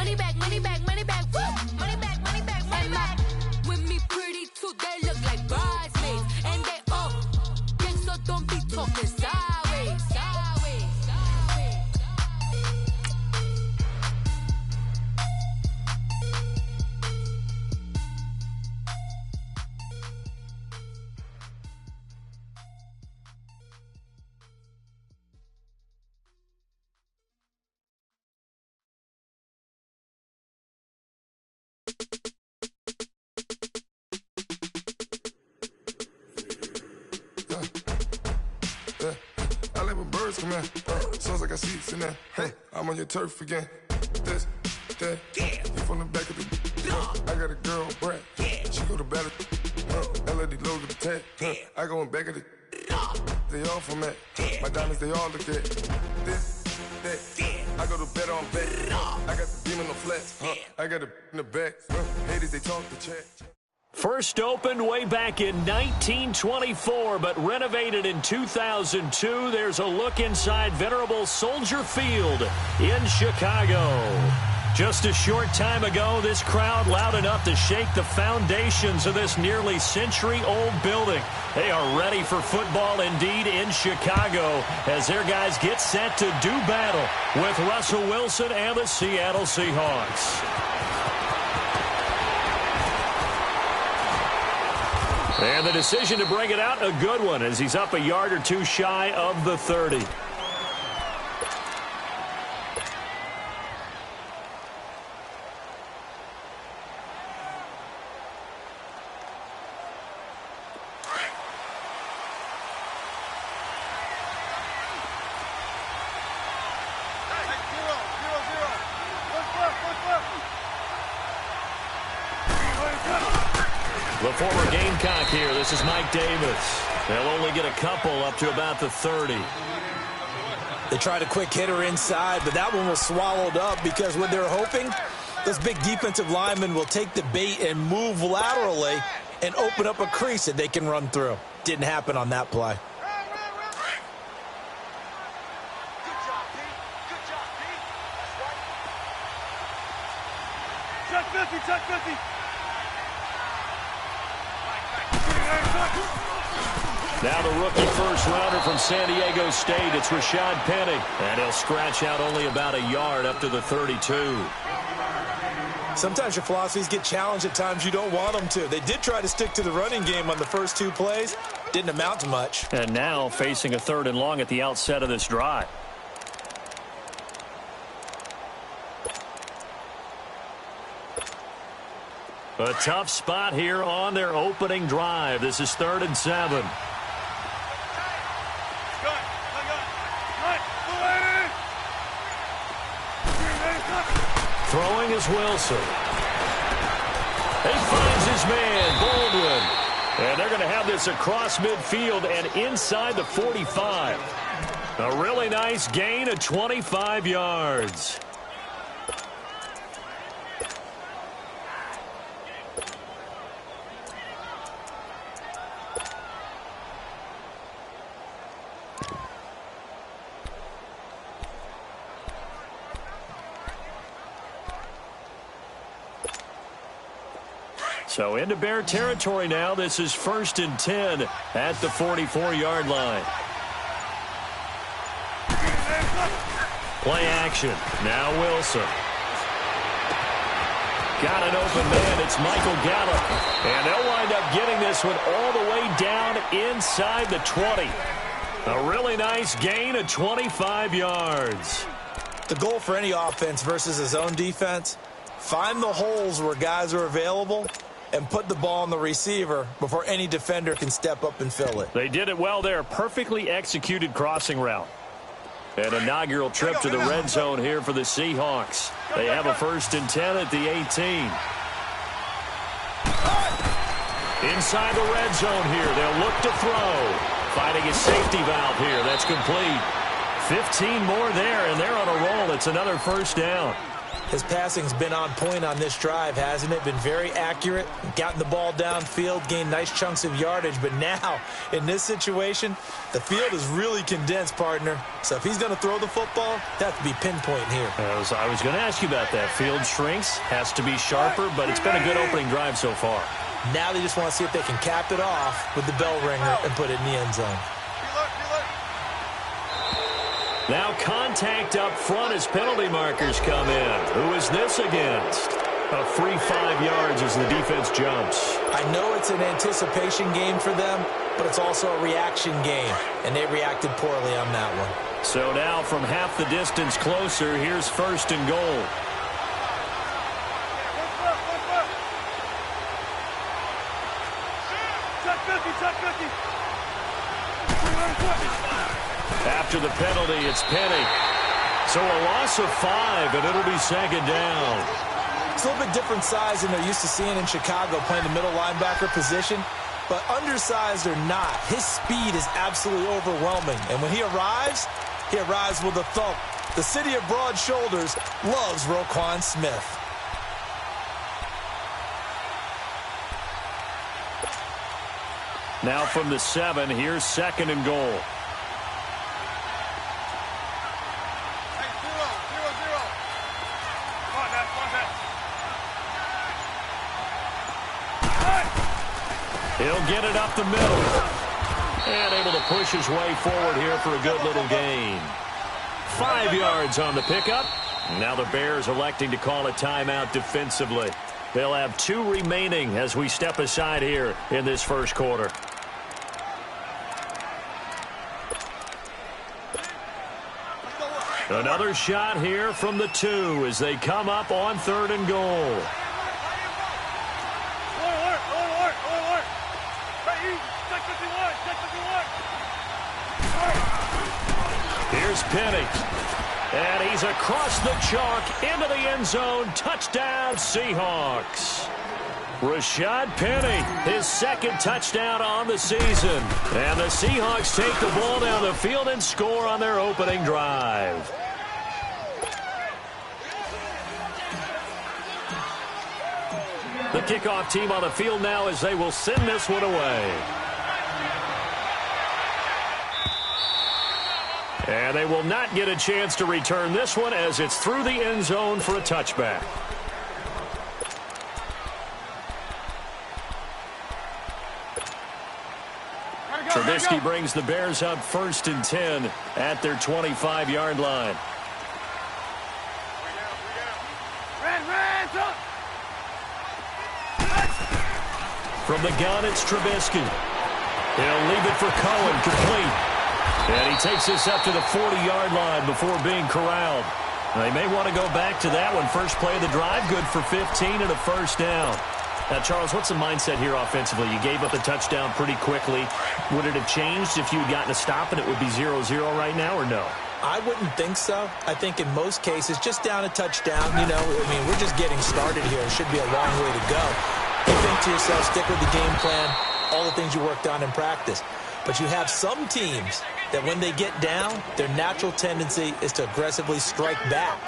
money back, money back, money back, woo! Money back, money back, money back. With me pretty too, they look like bridesmaids. And they all gang, so don't be talking sideways, sideways, sideways. I like when birds come in. Sounds like I see it's in there. Hey, I'm on your turf again. This, that, you from the back of the. I got a girl, Brad. She go to battle. LED logo the tag. I go in back of the. They all from that. My diamonds, they all look at. This, that. I go to bed on bed. I got the demon on flats. I got a in the back. Haters, they talk the chat. First opened way back in 1924, but renovated in 2002. There's a look inside venerable Soldier Field in Chicago. Just a short time ago, this crowd loud enough to shake the foundations of this nearly century-old building. They are ready for football indeed in Chicago as their guys get set to do battle with Russell Wilson and the Seattle Seahawks. And the decision to bring it out, a good one, as he's up a yard or two shy of the 30. The former Gamecock here. This is Mike Davis. They'll only get a couple up to about the 30. They tried a quick hitter inside, but that one was swallowed up because what they're hoping, those big defensive linemen will take the bait and move laterally and open up a crease that they can run through. Didn't happen on that play. Good job, Pete. Good job, Pete. That's right. Check 50, check 50. Now the rookie first-rounder from San Diego State, it's Rashad Penny. And he'll scratch out only about a yard up to the 32. Sometimes your philosophies get challenged at times you don't want them to. They did try to stick to the running game on the first two plays. Didn't amount to much. And now facing a 3rd and long at the outset of this drive. A tough spot here on their opening drive. This is 3rd and 7. Throwing is Wilson. He finds his man, Baldwin. And they're going to have this across midfield and inside the 45. A really nice gain of 25 yards. So into Bear territory now. This is 1st and 10 at the 44-yard line. Play action. Now Wilson. Got an open man. It's Michael Gallup. And they'll wind up getting this one all the way down inside the 20. A really nice gain of 25 yards. The goal for any offense versus his own defense, find the holes where guys are available and put the ball on the receiver before any defender can step up and fill it. They did it well there. Perfectly executed crossing route. An inaugural trip to the red zone here for the Seahawks. They have a 1st and 10 at the 18. Inside the red zone here. They'll look to throw. Finding a safety valve here. That's complete. 15 more there, and they're on a roll. It's another 1st down. His passing's been on point on this drive, hasn't it? Been very accurate, gotten the ball downfield, gained nice chunks of yardage. But now, in this situation, the field is really condensed, partner. So if he's going to throw the football, that to be pinpoint here. I was going to ask you about that. Field shrinks, has to be sharper, but it's been a good opening drive so far. Now they just want to see if they can cap it off with the bell ringer and put it in the end zone. Now contact up front as penalty markers come in. Who is this against? A free 5 yards as the defense jumps. I know it's an anticipation game for them, but it's also a reaction game, and they reacted poorly on that one. So now from half the distance closer, here's 1st and goal. After the penalty, it's Penny. So a loss of 5, and it'll be 2nd down. It's a little bit different size than they're used to seeing in Chicago, playing the middle linebacker position. But undersized or not, his speed is absolutely overwhelming. And when he arrives with a thump. The city of broad shoulders loves Roquan Smith. Now from the 7, here's 2nd and goal. He'll get it up the middle. And able to push his way forward here for a good little gain. 5 yards on the pickup. Now the Bears electing to call a timeout defensively. They'll have 2 remaining as we step aside here in this first quarter. Another shot here from the 2 as they come up on 3rd and goal. Here's Penny. And he's across the chalk into the end zone. Touchdown, Seahawks. Rashad Penny, his 2nd touchdown on the season. And the Seahawks take the ball down the field and score on their opening drive. The kickoff team on the field now as they will send this one away. And they will not get a chance to return this one as it's through the end zone for a touchback. Trubisky brings the Bears up 1st and 10 at their 25-yard line. From the gun, it's Trubisky. He'll leave it for Cohen, complete. And he takes this up to the 40-yard line before being corralled. They may want to go back to that one. First play of the drive, good for 15 and a 1st down. Now, Charles, what's the mindset here offensively? You gave up a touchdown pretty quickly. Would it have changed if you had gotten a stop and it would be 0-0 right now, or no? I wouldn't think so. I think in most cases, just down a touchdown, you know, I mean, we're just getting started here. It should be a long way to go. You think to yourself, stick with the game plan, all the things you worked on in practice. But you have some teams that when they get down, their natural tendency is to aggressively strike back.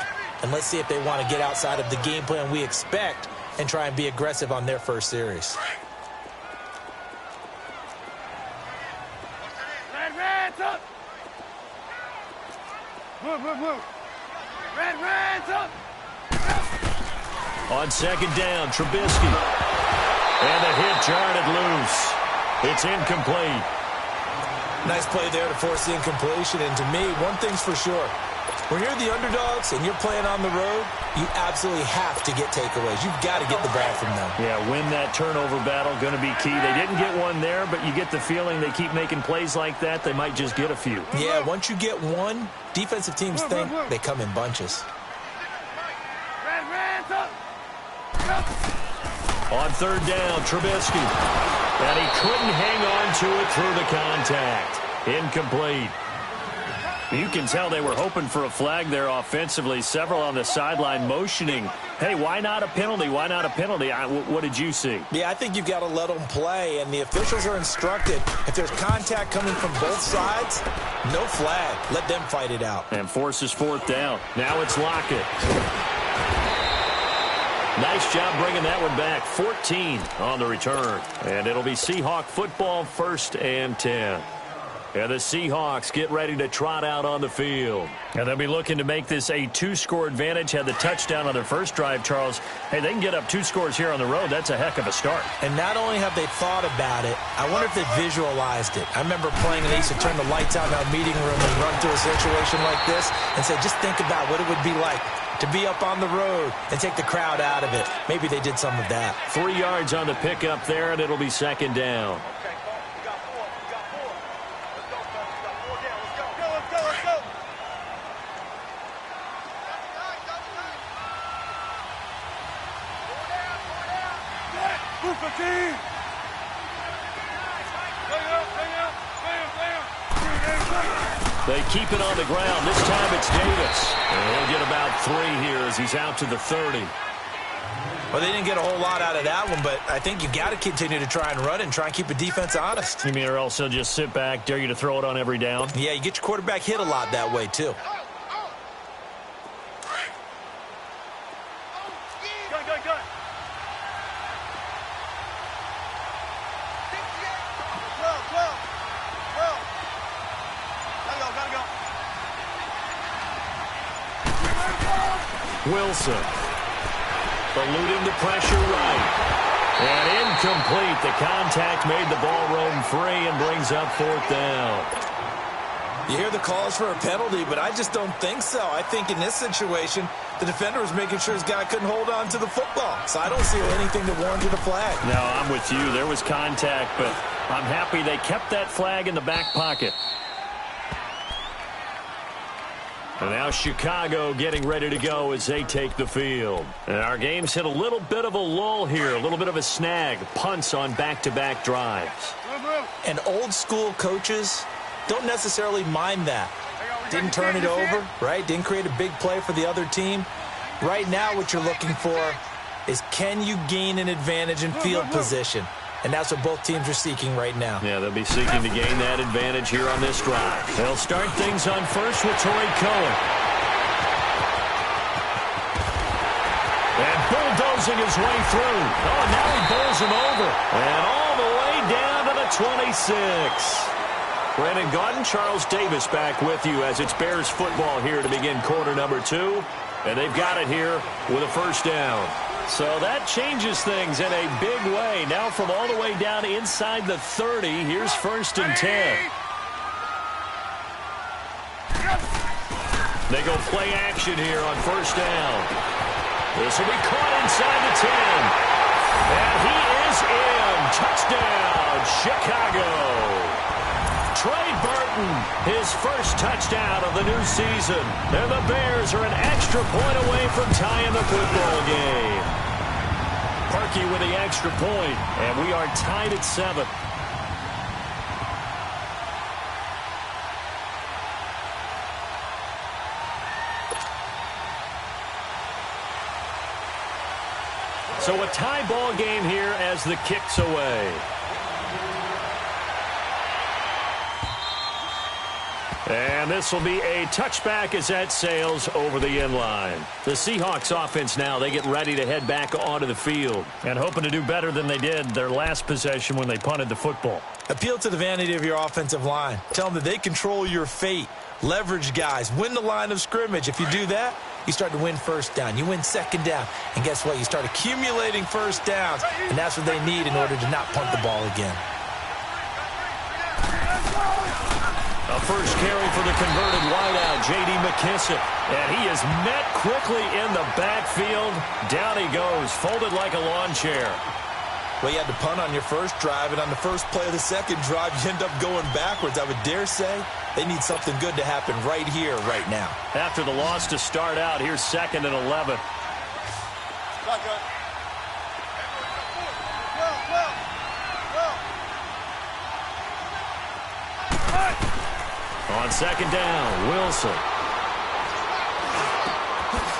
And let's see if they want to get outside of the game plan we expect and try and be aggressive on their first series. Red's up! Move! Red's up! On 2nd down, Trubisky. And the hit jarred it loose. It's incomplete. Nice play there to force the incompletion. And to me, one thing's for sure. When you're the underdogs and you're playing on the road, you absolutely have to get takeaways. You've got to get the ball from them. Yeah, win that turnover battle, going to be key. They didn't get one there, but you get the feeling they keep making plays like that, they might just get a few. Yeah, once you get one, defensive teams think they come in bunches. Red's up! On 3rd down, Trubisky. And he couldn't hang on to it through the contact. Incomplete. You can tell they were hoping for a flag there offensively. Several on the sideline motioning, hey, why not a penalty? Why not a penalty? What did you see? Yeah, I think you've got to let them play, and the officials are instructed, if there's contact coming from both sides, no flag. Let them fight it out. And forces 4th down. Now it's Lockett. Nice job bringing that one back. 14 on the return. And it'll be Seahawk football, 1st and 10. And the Seahawks get ready to trot out on the field. And they'll be looking to make this a 2-score advantage. Had the touchdown on their first drive, Charles. Hey, they can get up 2 scores here on the road. That's a heck of a start. And not only have they thought about it, I wonder if they visualized it. I remember playing and they used to turn the lights out in our meeting room and run through a situation like this and say, just think about what it would be like to be up on the road and take the crowd out of it. Maybe they did some of that. 3 yards on the pickup there, and it'll be 2nd down. They keep it on the ground. This time it's Davis. And he'll get about 3 here as he's out to the 30. Well, they didn't get a whole lot out of that one, but I think you got to continue to try and run and try and keep the defense honest. You mean or else they'll just sit back, dare you to throw it on every down? Yeah, you get your quarterback hit a lot that way, too. Wilson eluding the pressure right. And incomplete. The contact made the ball roam free and brings up 4th down. You hear the calls for a penalty, but I just don't think so. I think in this situation, the defender was making sure his guy couldn't hold on to the football. So I don't see anything that warranted a flag. No, I'm with you. There was contact, but I'm happy they kept that flag in the back pocket. And now Chicago getting ready to go as they take the field. And our game's hit a little bit of a lull here, a little bit of a snag. Punts on back-to-back drives. And old-school coaches don't necessarily mind that. Didn't turn it over, right? Didn't create a big play for the other team. Right now what you're looking for is can you gain an advantage in field position? And that's what both teams are seeking right now. Yeah, they'll be seeking to gain that advantage here on this drive. They'll start things on first with Torrey Cohen. And bulldozing his way through. Oh, now he bowls him over. And all the way down to the 26. Brandon Gaudin, Charles Davis back with you as it's Bears football here to begin quarter number 2. And they've got it here with a 1st down. So that changes things in a big way. Now from all the way down inside the 30, here's 1st and 10. They go play action here on 1st down. This will be caught inside the 10. And he is in. Touchdown, Chicago. Trey Burton, his 1st touchdown of the new season. And the Bears are an extra point away from tying the football game. Parkey with the extra point, and we are tied at 7. So a tie ball game here as the kick's away. And this will be a touchback as that sails over the end line. The Seahawks offense now, they get ready to head back onto the field and hoping to do better than they did their last possession when they punted the football. Appeal to the vanity of your offensive line. Tell them that they control your fate. Leverage guys. Win the line of scrimmage. If you do that, you start to win 1st down. You win 2nd down. And guess what? You start accumulating 1st downs. And that's what they need in order to not punt the ball again. A first carry for the converted wideout, J.D. McKissick. And he is met quickly in the backfield. Down he goes, folded like a lawn chair. Well, you had to punt on your first drive, and on the first play of the second drive, you end up going backwards. I would dare say they need something good to happen right here, right now. After the loss to start out, here's 2nd and 11. On 2nd down, Wilson.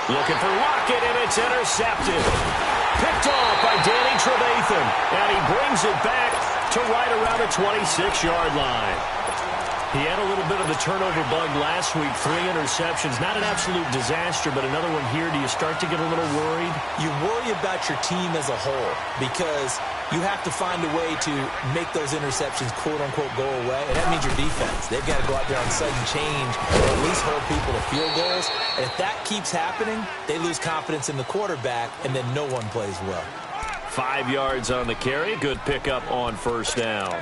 Looking for Lockett, and it's intercepted. Picked off by Danny Trevathan. And he brings it back to right around the 26-yard line. He had a little bit of the turnover bug last week, 3 interceptions. Not an absolute disaster, but another one here. Do you start to get a little worried? You worry about your team as a whole because you have to find a way to make those interceptions, quote-unquote, go away. And that means your defense. They've got to go out there on sudden change or at least hold people to field goals. And if that keeps happening, they lose confidence in the quarterback, and then no one plays well. 5 yards on the carry. Good pickup on first down.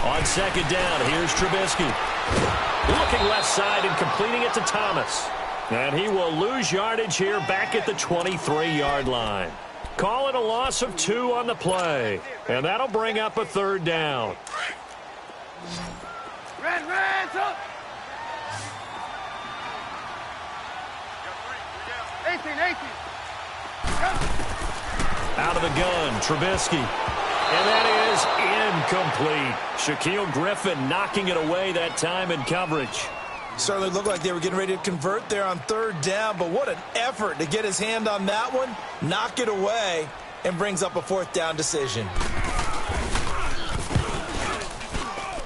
On second down, here's Trubisky. Looking left side and completing it to Thomas. And he will lose yardage here back at the 23-yard line. Call it a loss of 2 on the play. And that'll bring up a third down. Out of the gun, Trubisky. And that is incomplete. Shaquille Griffin knocking it away that time in coverage. Certainly looked like they were getting ready to convert there on third down, but what an effort to get his hand on that one, knock it away, and brings up a fourth down decision.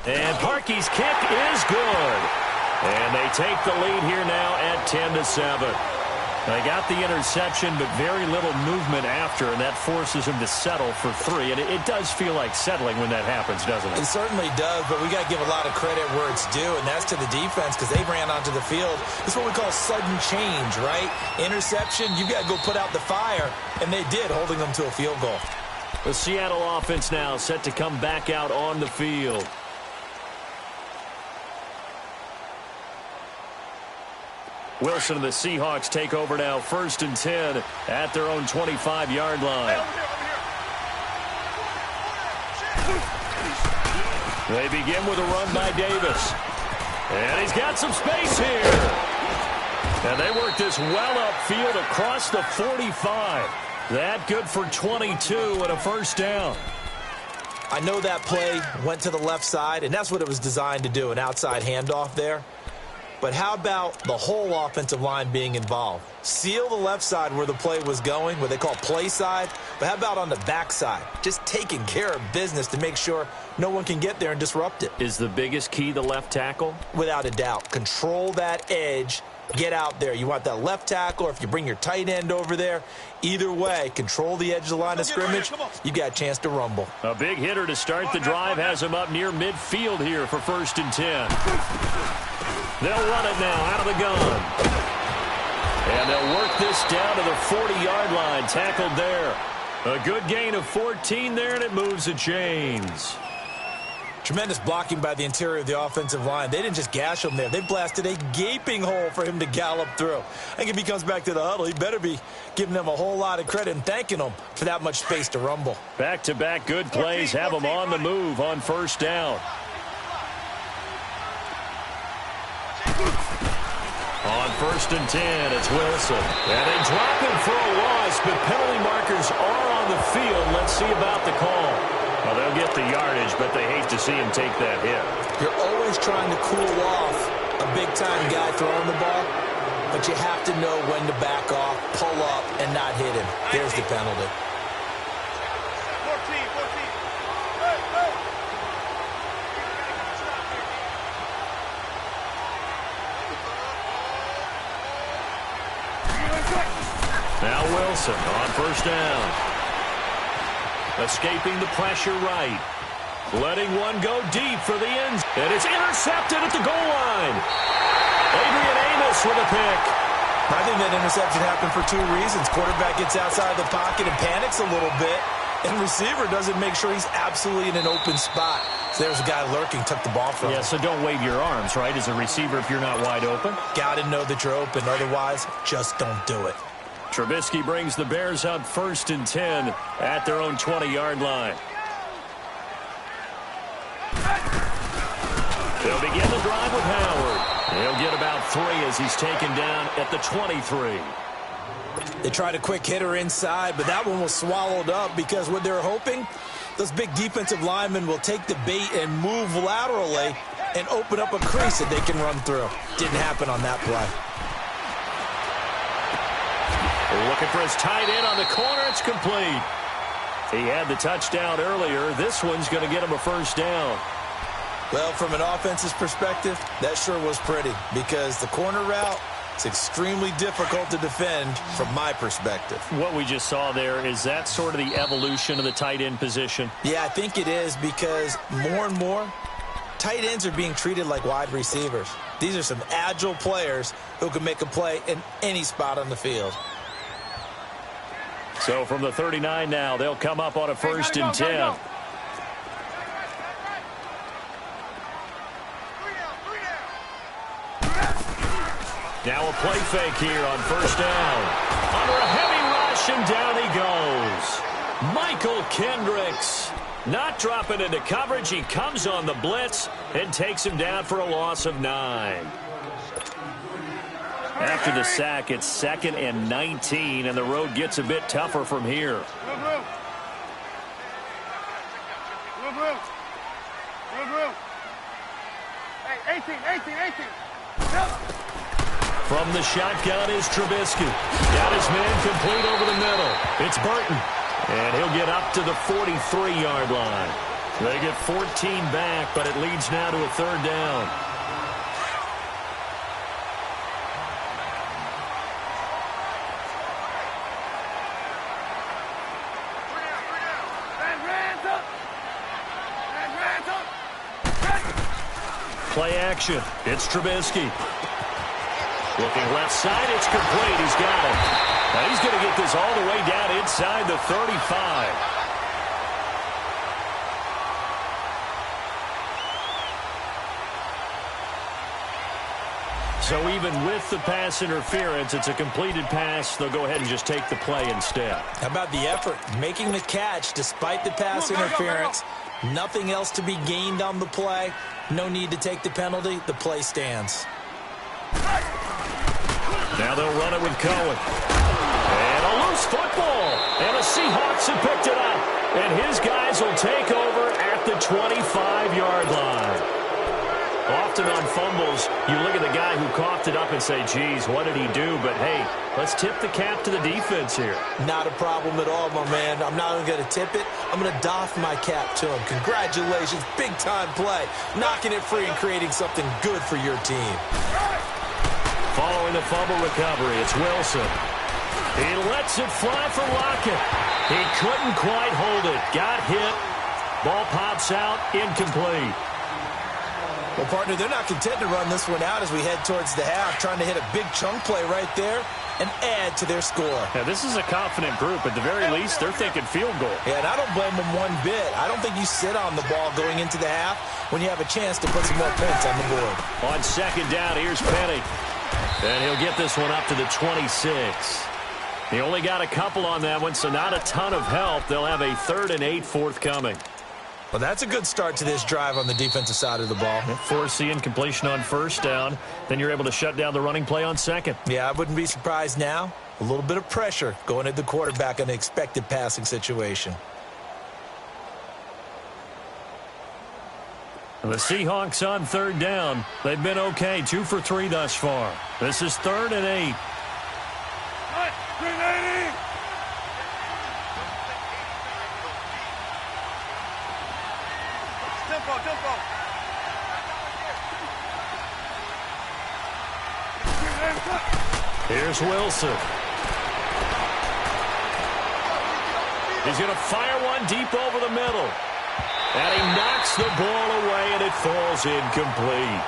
And Parkey's kick is good. And they take the lead here now at 10-7. They got the interception, but very little movement after, and that forces him to settle for 3. And it does feel like settling when that happens, doesn't it? It certainly does, but we got to give a lot of credit where it's due, and that's to the defense because they ran onto the field. This is what we call sudden change, right? Interception, you got to go put out the fire, and they did, holding them to a field goal. The Seattle offense now set to come back out on the field. Wilson and the Seahawks take over now, 1st and 10 at their own 25-yard line. They begin with a run by Davis. And he's got some space here. And they work this well upfield across the 45. That good for 22 and a first down. I know that play went to the left side, and that's what it was designed to do, an outside handoff there. But how about the whole offensive line being involved? Seal the left side where the play was going, what they call play side. But how about on the back side? Just taking care of business to make sure no one can get there and disrupt it. Is the biggest key the left tackle? Without a doubt. Control that edge. Get out there. You want that left tackle, or if you bring your tight end over there, either way, control the edge of the line of scrimmage. You got a chance to rumble. A big hitter to start the drive has him up near midfield here for 1st and 10. They'll run it now out of the gun. And they'll work this down to the 40-yard line. Tackled there. A good gain of 14 there, and it moves the chains. Tremendous blocking by the interior of the offensive line. They didn't just gash him there. They blasted a gaping hole for him to gallop through. I think if he comes back to the huddle, he better be giving them a whole lot of credit and thanking them for that much space to rumble. Back-to-back good plays have them on the move on first down. On 1st and 10, it's Wilson. And they drop him for a loss, but penalty markers are on the field. Let's see about the call. Well, they'll get the yardage, but they hate to see him take that hit. You're always trying to cool off a big-time guy throwing the ball, but you have to know when to back off, pull up, and not hit him. There's the penalty. 14. Now Wilson on first down. Escaping the pressure right. Letting one go deep for the end. And it's intercepted at the goal line. Adrian Amos with a pick. I think that interception happened for 2 reasons. Quarterback gets outside the pocket and panics a little bit. And receiver doesn't make sure he's absolutely in an open spot. So there's a guy lurking, took the ball from him. Yeah, so don't wave your arms, right, as a receiver if you're not wide open. Got to know that you're open. Otherwise, just don't do it. Trubisky brings the Bears up 1st and 10 at their own 20-yard line. They'll begin the drive with Howard. He'll get about 3 as he's taken down at the 23. They tried a quick hitter inside, but that one was swallowed up because what they're hoping, those big defensive linemen will take the bait and move laterally and open up a crease that they can run through. Didn't happen on that play. Looking for his tight end on the corner. It's complete. He had the touchdown earlier. This one's going to get him a first down. Well, from an offense's perspective, that sure was pretty because the corner route is extremely difficult to defend from my perspective. What we just saw there, is that sort of the evolution of the tight end position? Yeah, I think it is because more and more, tight ends are being treated like wide receivers. These are some agile players who can make a play in any spot on the field. So from the 39 now, they'll come up on a 1st and 10. Now a play fake here on 1st down. Under a heavy rush, and down he goes. Michael Kendricks not dropping into coverage. He comes on the blitz and takes him down for a loss of 9. After the sack, it's 2nd and 19, and the road gets a bit tougher from here. Hey, 18. From the shotgun is Trubisky. Got his man complete over the middle. It's Burton, and he'll get up to the 43-yard line. They get 14 back, but it leads now to a 3rd down. Play action. It's Trubisky. Looking left side. It's complete. He's got it. Now he's going to get this all the way down inside the 35. So even with the pass interference, it's a completed pass. They'll go ahead and just take the play instead. How about the effort? Making the catch despite the pass interference. Nothing else to be gained on the play. No need to take the penalty. The play stands. Now they'll run it with Cohen. And a loose football. And the Seahawks have picked it up. And his guys will take over at the 25-yard line. Often on fumbles, you look at the guy who coughed it up and say, geez, what did he do? But, hey, let's tip the cap to the defense here. Not a problem at all, my man. I'm not even going to tip it. I'm going to doff my cap to him. Congratulations. Big-time play. Knocking it free and creating something good for your team. Following the fumble recovery, it's Wilson. He lets it fly for Lockett. He couldn't quite hold it. Got hit. Ball pops out. Incomplete. Well, partner, they're not content to run this one out as we head towards the half, trying to hit a big chunk play right there and add to their score. Yeah, this is a confident group. At the very least, they're thinking field goal. Yeah, and I don't blame them one bit. I don't think you sit on the ball going into the half when you have a chance to put some more points on the board. On 2nd down, here's Penny. And he'll get this one up to the 26. He only got a couple on that one, so not a ton of help. They'll have a 3rd and 8 forthcoming. Well, that's a good start to this drive on the defensive side of the ball. Force the incompletion on 1st down. Then you're able to shut down the running play on 2nd. Yeah, I wouldn't be surprised now. A little bit of pressure going at the quarterback in an expected passing situation. The Seahawks on 3rd down. They've been okay, 2 for 3 thus far. This is 3rd and 8. Here's Wilson. He's going to fire one deep over the middle. And he knocks the ball away, and it falls incomplete.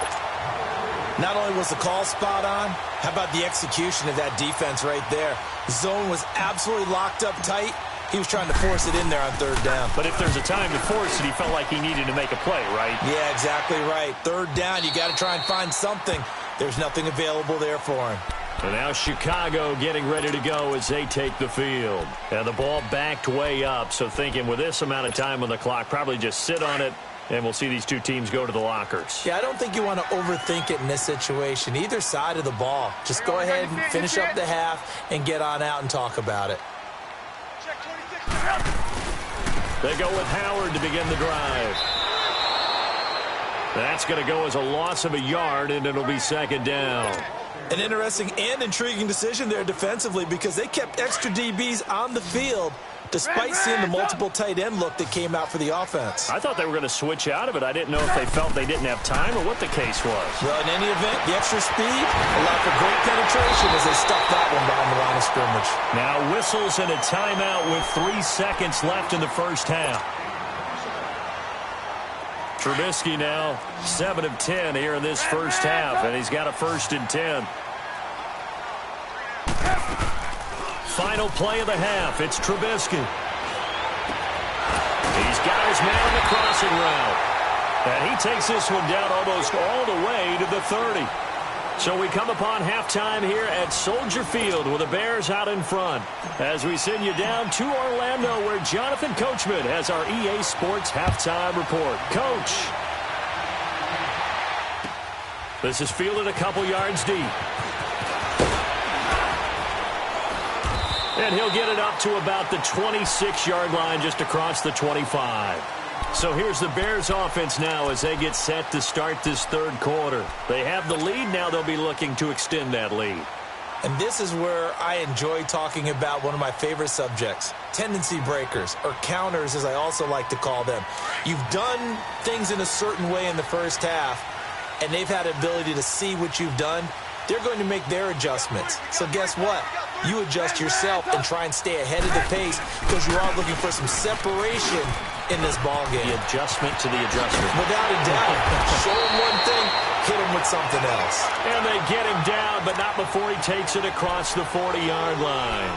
Not only was the call spot on, how about the execution of that defense right there? The zone was absolutely locked up tight. He was trying to force it in there on 3rd down. But if there's a time to force it, he felt like he needed to make a play, right? Yeah, exactly right. 3rd down, you got to try and find something. There's nothing available there for him. And now Chicago getting ready to go as they take the field. And the ball backed way up, so thinking with this amount of time on the clock, probably just sit on it And we'll see these two teams go to the lockers. Yeah, I don't think you want to overthink it in this situation. Either side of the ball. Just go ahead and finish up the half and get on out and talk about it. They go with Howard to begin the drive. That's going to go as a loss of a yard, and it'll be second down. An interesting and intriguing decision there defensively because they kept extra DBs on the field despite seeing the multiple tight end look that came out for the offense. I thought they were going to switch out of it. I didn't know if they felt they didn't have time or what the case was. Well, in any event, the extra speed allowed for great penetration as they stuffed that one behind the line of scrimmage. Now whistles and a timeout with 3 seconds left in the first half. Trubisky now 7 of 10 here in this first half, and he's got a 1st and 10. Final play of the half. It's Trubisky. He's got his man on the crossing route. And he takes this one down almost all the way to the 30. So we come upon halftime here at Soldier Field with the Bears out in front. As we send you down to Orlando where Jonathan Coachman has our EA Sports halftime report. Coach. This is fielded a couple yards deep. And he'll get it up to about the 26-yard line just across the 25. So here's the Bears offense now as they get set to start this third quarter. They have the lead. Now they'll be looking to extend that lead. And this is where I enjoy talking about one of my favorite subjects, tendency breakers, or counters as I also like to call them. You've done things in a certain way in the first half, and they've had the ability to see what you've done. They're going to make their adjustments. So guess what? You adjust yourself and try and stay ahead of the pace because you are looking for some separation in this ball game. The adjustment to the adjustment. Without a doubt. Show him one thing, hit him with something else. And they get him down, but not before he takes it across the 40-yard line.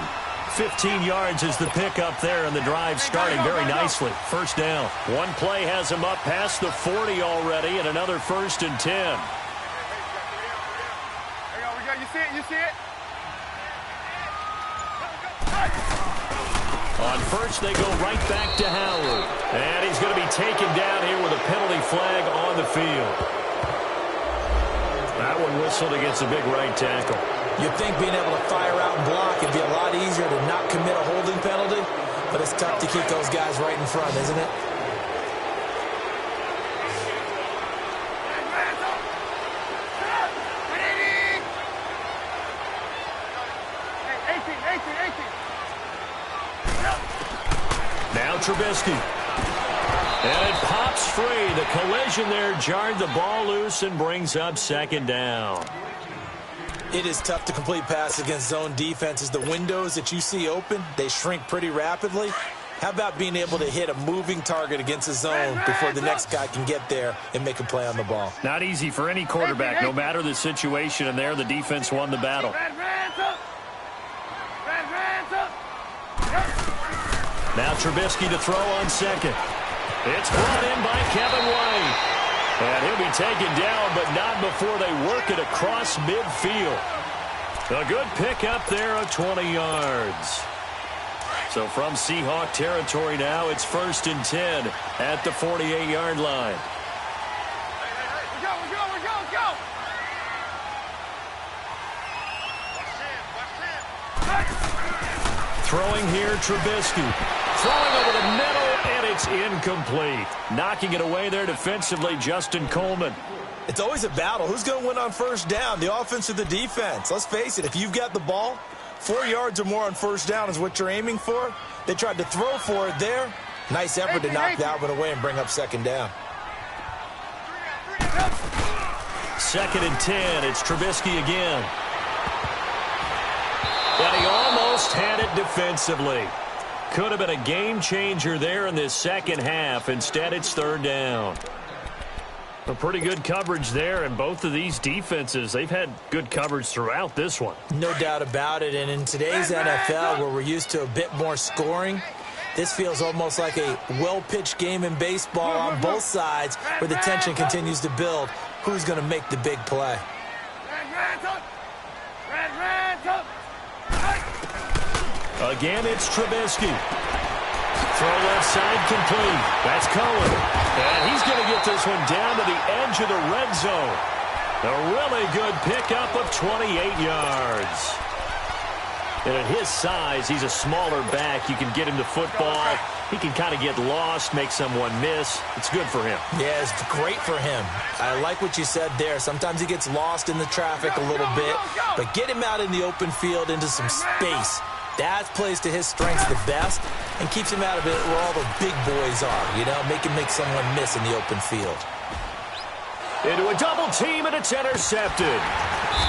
15 yards is the pickup there, and the drive starting very nicely. First down. One play has him up past the 40 already, and another 1st and 10. There you go, you see it, you see it? On first, they go right back to Howard. And he's going to be taken down here with a penalty flag on the field. That one whistled against a big right tackle. You'd think being able to fire out and block would be a lot easier to not commit a holding penalty, but it's tough to keep those guys right in front, isn't it? Now Trubisky. And it pops free. The collision there jarred the ball loose and brings up second down. It is tough to complete passes against zone defenses. The windows that you see open, they shrink pretty rapidly. How about being able to hit a moving target against a zone before the next guy can get there and make a play on the ball? Not easy for any quarterback, no matter the situation, and there the defense won the battle. Now Trubisky to throw on second. It's brought in by Kevin White. And he'll be taken down, but not before they work it across midfield. A good pickup there of 20 yards. So from Seahawk territory now, it's 1st and 10 at the 48-yard line. Go! Throwing here, Trubisky. Throwing over the middle, and it's incomplete. Knocking it away there defensively, Justin Coleman. It's always a battle. Who's going to win on first down, the offense or the defense? Let's face it, if you've got the ball, 4 yards or more on first down is what you're aiming for. They tried to throw for it there. Nice effort to knock that one away and bring up second down. 2nd and 10. It's Trubisky again. And he almost had it defensively. Could have been a game changer there in this second half. Instead, it's 3rd down. A pretty good coverage there, and both of these defenses, they've had good coverage throughout this one. No doubt about it, and in today's NFL, where we're used to a bit more scoring, this feels almost like a well-pitched game in baseball on both sides where the tension continues to build. Who's going to make the big play? Again, it's Trubisky. Throw left side complete. That's Cohen. And he's going to get this one down to the edge of the red zone. A really good pickup of 28 yards. And at his size, he's a smaller back. You can get him to football. He can kind of get lost, make someone miss. It's good for him. Yeah, it's great for him. I like what you said there. Sometimes he gets lost in the traffic a little bit, but get him out in the open field into some space. That plays to his strengths the best and keeps him out of it where all the big boys are, you know, make someone miss in the open field. Into a double team, and it's intercepted.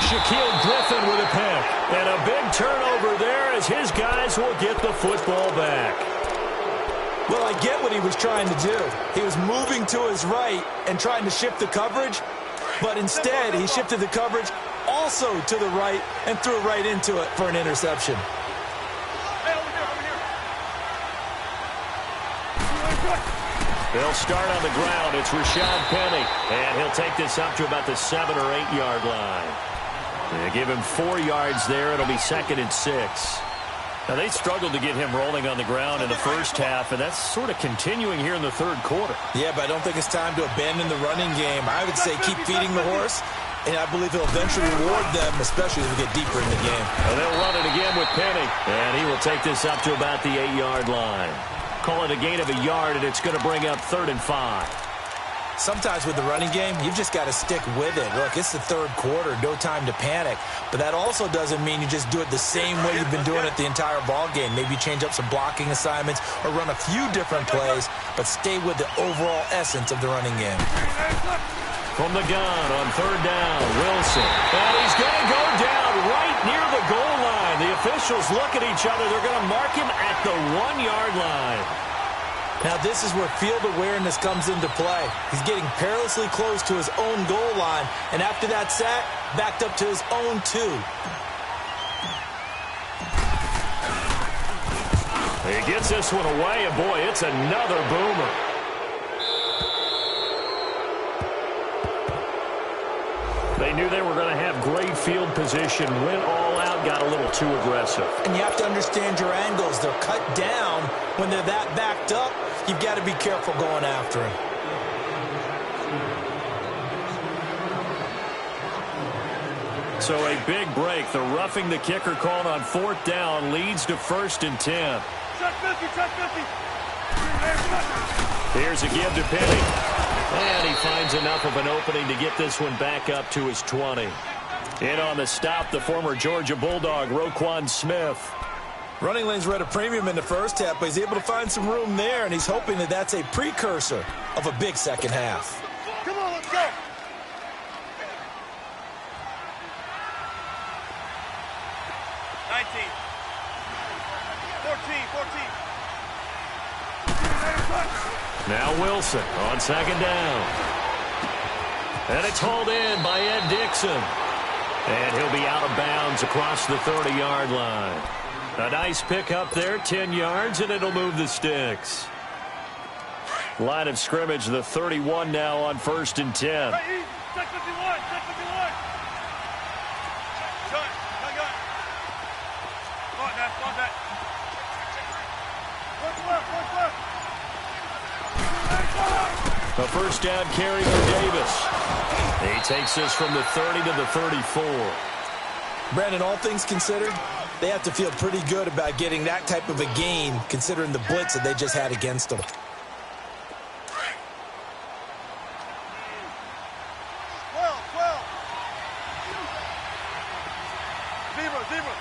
Shaquille Griffin with a pick. And a big turnover there as his guys will get the football back. Well, I get what he was trying to do. He was moving to his right and trying to shift the coverage, but instead he shifted the coverage also to the right and threw it right into it for an interception. They'll start on the ground. It's Rashad Penny, and he'll take this up to about the 7 or 8 yard line. They give him 4 yards there. It'll be 2nd and 6. Now, they struggled to get him rolling on the ground in the first half, and that's sort of continuing here in the third quarter. Yeah, but I don't think it's time to abandon the running game. I would say keep feeding the horse, and I believe he'll eventually reward them, especially as we get deeper in the game. Well, they'll run it again with Penny, and he will take this up to about the 8 yard line. Call it a gain of a yard, and it's going to bring up 3rd and 5. Sometimes with the running game, you've just got to stick with it. Look, it's the third quarter, no time to panic. But that also doesn't mean you just do it the same way you've been doing it the entire ball game. Maybe change up some blocking assignments or run a few different plays, but stay with the overall essence of the running game. From the gun on 3rd down, Wilson. And he's going to go down right near the goal line. The officials look at each other. They're going to mark him at the 1 yard line. Now, this is where field awareness comes into play. He's getting perilously close to his own goal line, and after that sack, backed up to his own 2. He gets this one away, and boy, it's another boomer. They knew they were going to have great field position, went all out, got a little too aggressive. And you have to understand your angles. They're cut down. When they're that backed up, you've got to be careful going after him. So a big break. The roughing the kicker called on 4th down leads to 1st and 10. Check 50, check 50. Here's a give to Penny. And he finds enough of an opening to get this one back up to his 20. In on the stop, the former Georgia Bulldog, Roquan Smith. Running lanes were at a premium in the first half, but he's able to find some room there, and he's hoping that that's a precursor of a big second half. Come on, let's go. Now Wilson on 2nd down. And it's hauled in by Ed Dixon. And he'll be out of bounds across the 30-yard line. A nice pick up there, 10 yards, and it'll move the sticks. Line of scrimmage, the 31 now on 1st and 10. Check 51, check 51. Shut, I got it. Come on, Dad, come on, Dad. What's left? A 1st down carry for Davis. He takes this from the 30 to the 34. Brandon, all things considered, they have to feel pretty good about getting that type of a gain, considering the blitz that they just had against them. Zebra.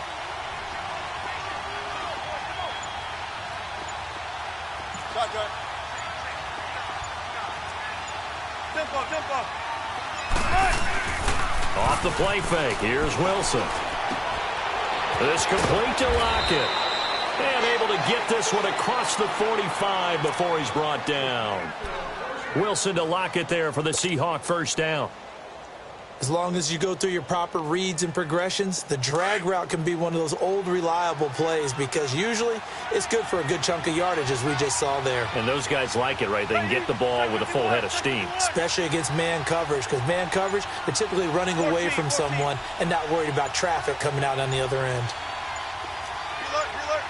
Shotgun. Tempo. Off the play fake. Here's Wilson. This complete to Lockett. And able to get this one across the 45 before he's brought down. Wilson to Lockett there for the Seahawk 1st down. As long as you go through your proper reads and progressions, the drag route can be one of those old reliable plays because usually it's good for a good chunk of yardage, as we just saw there. And those guys like it, right? They can get the ball with a full head of steam. Especially against man coverage, because man coverage, they're typically running away from someone and not worried about traffic coming out on the other end. Reload.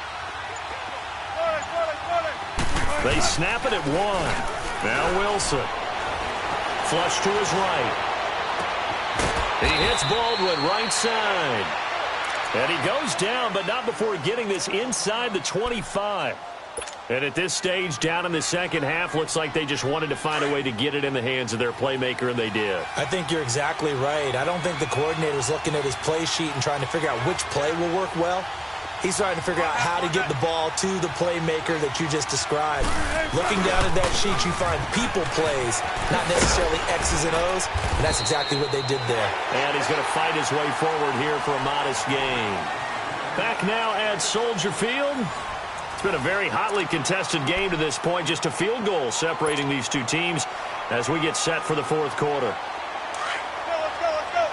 They snap it at 1. Now Wilson. Flush to his right. He hits Baldwin right side. And he goes down, but not before getting this inside the 25. And at this stage, down in the second half, looks like they just wanted to find a way to get it in the hands of their playmaker, and they did. I think you're exactly right. I don't think the coordinator's looking at his play sheet and trying to figure out which play will work well. He's trying to figure out how to get the ball to the playmaker that you just described. Looking down at that sheet, you find people plays, not necessarily X's and O's, and that's exactly what they did there. And he's going to fight his way forward here for a modest gain. Back now at Soldier Field. It's been a very hotly contested game to this point. Just a field goal separating these two teams as we get set for the fourth quarter. Let's go.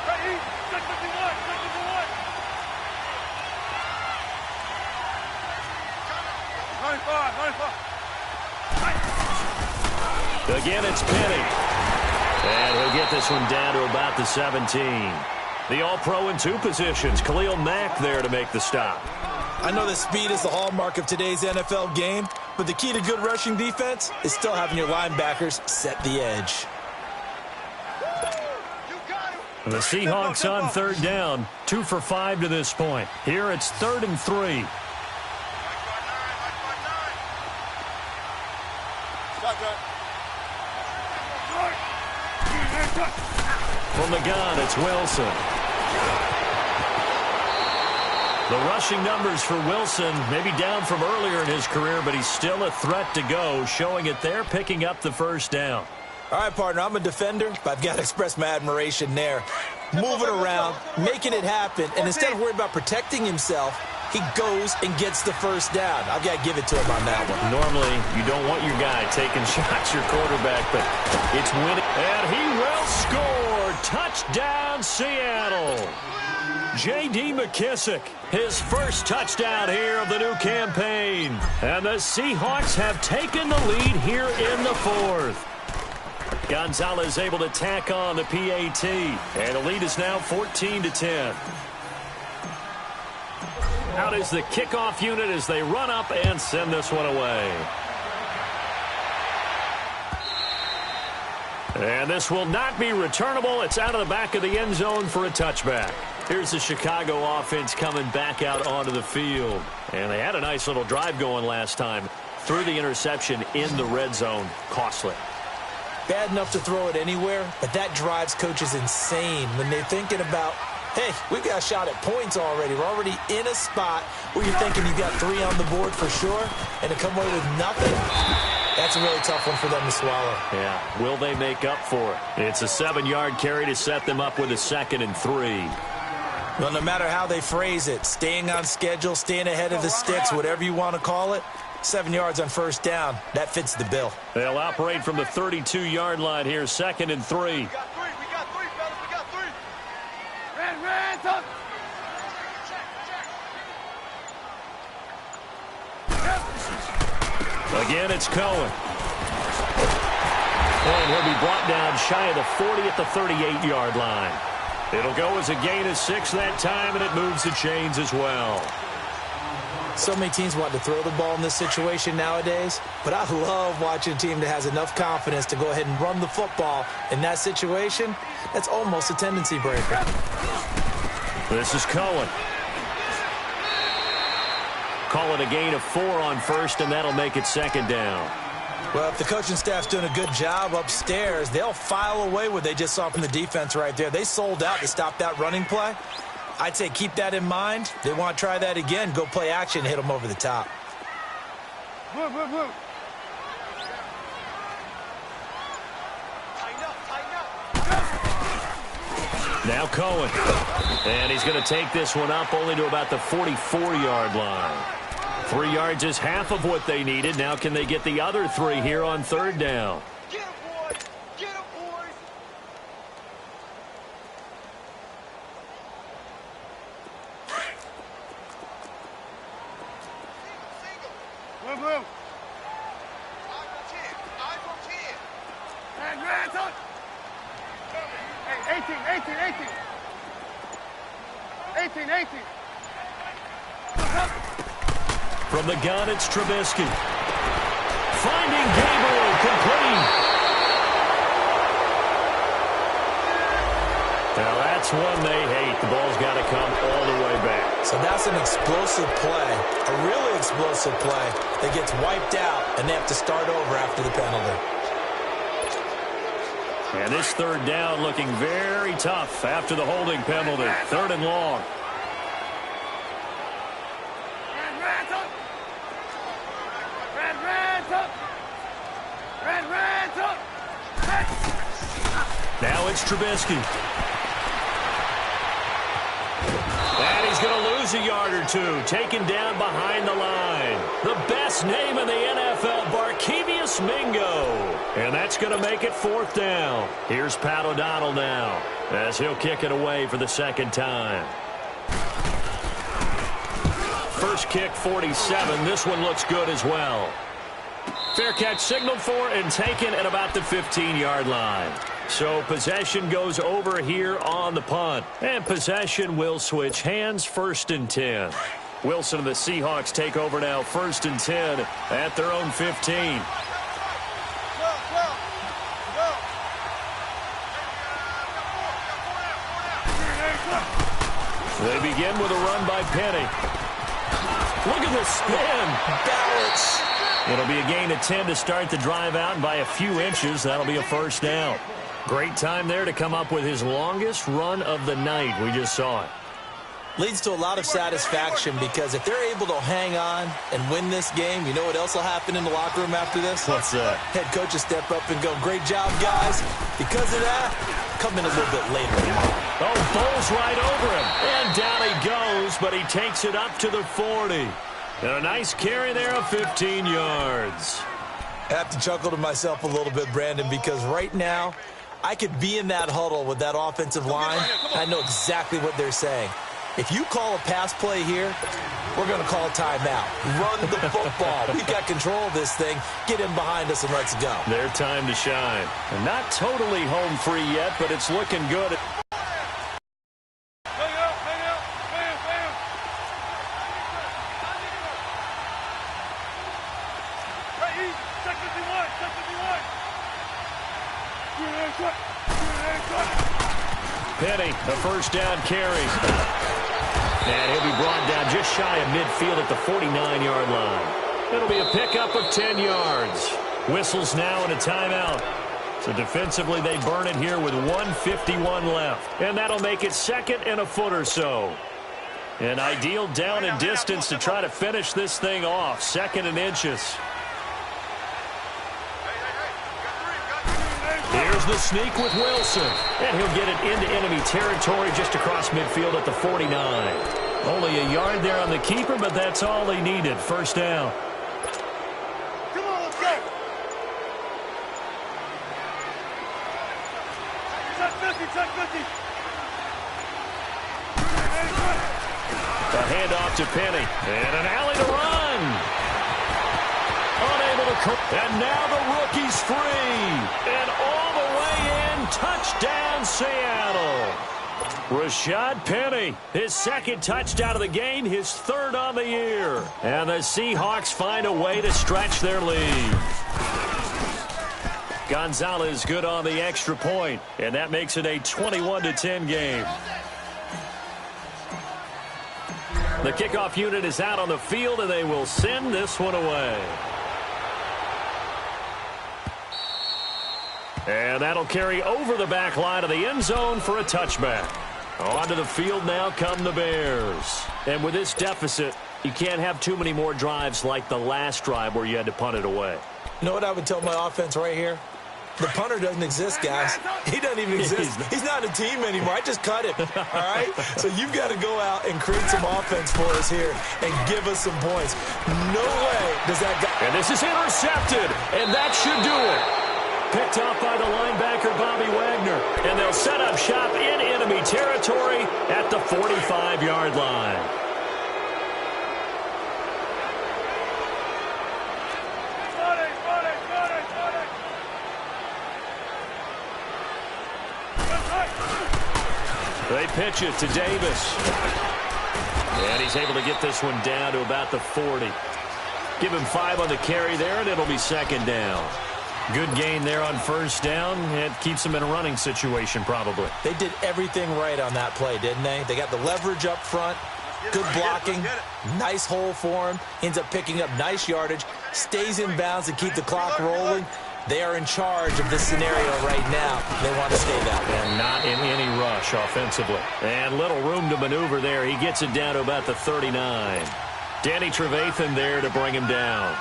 Ready? 51. 95. Again, it's Penny. And he'll get this one down to about the 17. The All-Pro in 2 positions. Khalil Mack there to make the stop. I know that speed is the hallmark of today's NFL game, but the key to good rushing defense is still having your linebackers set the edge. The Seahawks on third down. 2 for 5 to this point. Here it's 3rd and 3. From the gun, it's Wilson. The rushing numbers for Wilson, maybe down from earlier in his career, but he's still a threat to go, showing it there, picking up the first down. All right, partner, I'm a defender, but I've got to express my admiration there. Moving around, making it happen, and instead of worrying about protecting himself, he goes and gets the first down. I've got to give it to him on that one. Normally, you don't want your guy taking shots, your quarterback, but it's winning. And he will score. Touchdown, Seattle. J.D. McKissick, his first touchdown here of the new campaign. And the Seahawks have taken the lead here in the fourth. Gonzalez able to tack on the PAT. And the lead is now 14-10. Out is the kickoff unit as they run up and send this one away. And this will not be returnable. It's out of the back of the end zone for a touchback. Here's the Chicago offense coming back out onto the field. And they had a nice little drive going last time. Threw the interception in the red zone. Costly. Bad enough to throw it anywhere, but that drives coaches insane when they're thinking about, hey, we've got a shot at points already. We're already in a spot where you're thinking you've got 3 on the board for sure, and to come away with nothing, that's a really tough one for them to swallow. Yeah, will they make up for it? It's a 7-yard carry to set them up with a 2nd and 3. Well, no matter how they phrase it, staying on schedule, staying ahead of the sticks, whatever you want to call it, 7 yards on first down, that fits the bill. They'll operate from the 32-yard line here, 2nd and 3. We got 3, fellas. We got 3. Red, tuck. Again, it's Cohen. And he'll be brought down shy of the 40 at the 38-yard line. It'll go as a gain of 6 that time, and it moves the chains as well. So many teams want to throw the ball in this situation nowadays, but I love watching a team that has enough confidence to go ahead and run the football. In that situation, that's almost a tendency breaker. This is Cohen. Call it a gain of 4 on first, and that'll make it 2nd down. Well, if the coaching staff's doing a good job upstairs, they'll file away what they just saw from the defense right there. They sold out to stop that running play. I'd say keep that in mind. They want to try that again, go play action, hit them over the top. Move. Now Cohen. And he's going to take this one up only to about the 44-yard line. 3 yards is half of what they needed. Now can they get the other 3 here on 3rd down? Get him, boys. Get him, boys. Move. Eye for 10. Red, tuck. Hey, 18. From the gun, it's Trubisky. Finding Gabriel, complete. Now that's one they hate. The ball's got to come all the way back. So that's an explosive play, a really explosive play that gets wiped out, and they have to start over after the penalty. And this third down looking very tough after the holding penalty. Third and long. Now it's Trubisky. And he's going to lose a yard or two. Taken down behind the line. The best name in the NFL, Barkevious Mingo. And that's going to make it fourth down. Here's Pat O'Donnell now as he'll kick it away for the second time. First kick, 47. This one looks good as well. Fair catch signaled for and taken at about the 15-yard line. So possession goes over here on the punt. And possession will switch hands, 1st and 10. Wilson and the Seahawks take over now, 1st and 10 at their own 15. They begin with a run by Penny. Look at the spin. Balance. It'll be a gain of 10 to start the drive out, and by a few inches, that'll be a first down. Great time there to come up with his longest run of the night. We just saw it. Leads to a lot of satisfaction because if they're able to hang on and win this game, you know what else will happen in the locker room after this? What's that? Head coach will step up and go, great job, guys. Because of that, come in a little bit later tomorrow. Oh, bowls right over him. And down he goes, but he takes it up to the 40. And a nice carry there of 15 yards. I have to chuckle to myself a little bit, Brandon, because right now, I could be in that huddle with that offensive line. I know exactly what they're saying. If you call a pass play here, we're going to call a timeout. Run the football. We've got control of this thing. Get in behind us and let's go. Their time to shine. And not totally home free yet, but it's looking good. Penny, a first down carry. And he'll be brought down just shy of midfield at the 49-yard line. It'll be a pickup of 10 yards. Whistles now and a timeout. So defensively, they burn it here with 1:51 left. And that'll make it 2nd and a foot or so. An ideal down and distance to try to finish this thing off. 2nd and inches. Here's the sneak with Wilson. And he'll get it into enemy territory just across midfield at the 49. Only a yard there on the keeper, but that's all they needed. First down. Come on, let's go. Check 50, check 50. A handoff to Penny. And an alley to run. Unable to and now the rookie's free. And all the way in, touchdown Seattle. Rashad Penny, his 2nd touchdown of the game, his 3rd on the year. And the Seahawks find a way to stretch their lead. Gonzalez good on the extra point, and that makes it a 21-10 game. The kickoff unit is out on the field, and they will send this one away. And that'll carry over the back line of the end zone for a touchback. Onto the field now come the Bears. And with this deficit, you can't have too many more drives like the last drive where you had to punt it away. You know what I would tell my offense right here? The punter doesn't exist, guys. He doesn't even exist. He's not a team anymore. I just cut him, all right? So you've got to go out and create some offense for us here and give us some points. No way does that guy. And this is intercepted, and that should do it. Picked off by the linebacker, Bobby Wagner. And they'll set up shop in enemy territory at the 45-yard line. They pitch it to Davis. And he's able to get this one down to about the 40. Give him 5 on the carry there, and it'll be second down. Good gain there on first down. It keeps them in a running situation, probably. They did everything right on that play, didn't they? They got the leverage up front, good blocking, nice hole for him, ends up picking up nice yardage, stays in bounds to keep the clock rolling. They are in charge of this scenario right now. They want to stay that way. And not in any rush offensively. And little room to maneuver there. He gets it down to about the 39. Danny Trevathan there to bring him down.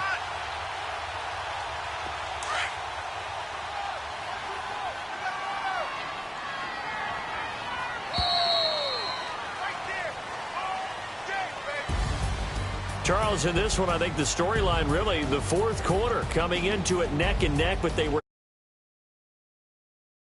Charles, in this one, I think the storyline really, the fourth quarter, coming into it neck and neck, but they were